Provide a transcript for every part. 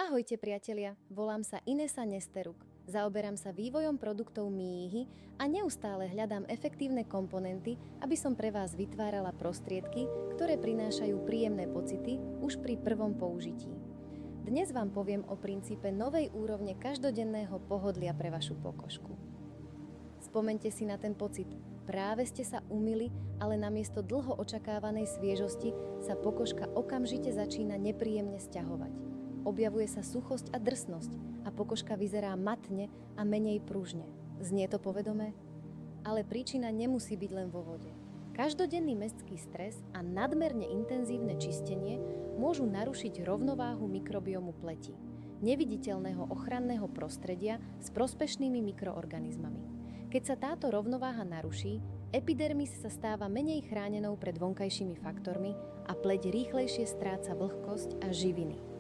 Ahojte priatelia, volám sa Inesa Nesteruk. Zaoberám sa vývojom produktov Miihy a neustále hľadám efektívne komponenty, aby som pre vás vytvárala prostriedky, ktoré prinášajú príjemné pocity už pri prvom použití. Dnes vám poviem o princípe novej úrovne každodenného pohodlia pre vašu pokožku. Spomeňte si na ten pocit. Práve ste sa umyli, ale namiesto dlho očakávanej sviežosti sa pokožka okamžite začína nepríjemne sťahovať. Objavuje sa suchosť a drsnosť a pokožka vyzerá matne a menej pružne. Znie to povedomé? Ale príčina nemusí byť len vo vode. Každodenný mestský stres a nadmerne intenzívne čistenie môžu narušiť rovnováhu mikrobiomu pleti, neviditeľného ochranného prostredia s prospešnými mikroorganizmami. Keď sa táto rovnováha naruší, epidermis sa stáva menej chránenou pred vonkajšími faktormi a pleť rýchlejšie stráca vlhkosť a živiny.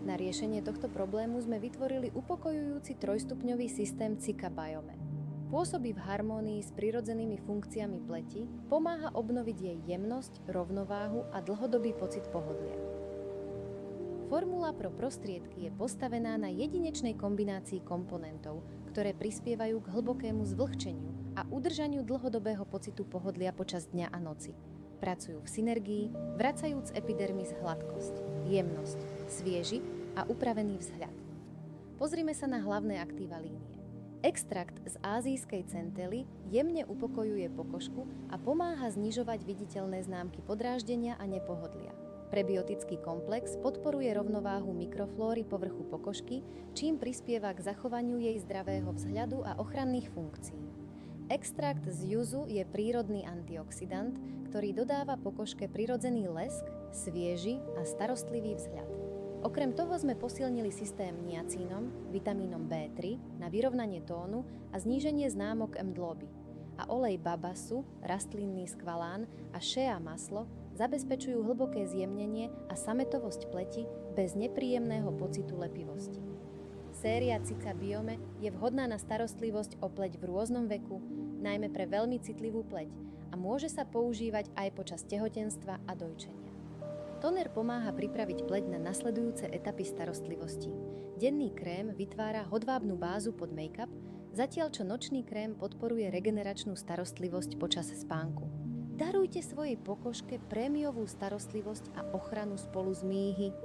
Na riešenie tohto problému sme vytvorili upokojujúci trojstupňový systém Cica Biome. Pôsobí v harmónii s prirodzenými funkciami pleti, pomáha obnoviť jej jemnosť, rovnováhu a dlhodobý pocit pohodlia. Formula pro prostriedky je postavená na jedinečnej kombinácii komponentov, ktoré prispievajú k hlbokému zvlhčeniu a udržaniu dlhodobého pocitu pohodlia počas dňa a noci. Pracujú v synergii, vracajúc epidermis hladkosť, jemnosť, svieži a upravený vzhľad. Pozrime sa na hlavné aktíva línie. Extrakt z ázijskej centely jemne upokojuje pokožku a pomáha znižovať viditeľné známky podráždenia a nepohodlia. Prebiotický komplex podporuje rovnováhu mikroflóry povrchu pokožky, čím prispieva k zachovaniu jej zdravého vzhľadu a ochranných funkcií. Extrakt z juzu je prírodný antioxidant, ktorý dodáva pokožke prirodzený lesk, svieži a starostlivý vzhľad. Okrem toho sme posilnili systém niacínom, vitamínom B3 na vyrovnanie tónu a zníženie známok mdloby. A olej babasu, rastlinný skvalán a shea maslo zabezpečujú hlboké zjemnenie a sametovosť pleti bez nepríjemného pocitu lepivosti. Séria Cica Biome je vhodná na starostlivosť o pleť v rôznom veku, najmä pre veľmi citlivú pleť a môže sa používať aj počas tehotenstva a dojčenia. Toner pomáha pripraviť pleť na nasledujúce etapy starostlivosti. Denný krém vytvára hodvábnu bázu pod make-up, zatiaľ čo nočný krém podporuje regeneračnú starostlivosť počas spánku. Darujte svojej pokožke prémiovú starostlivosť a ochranu spolu s Miihy.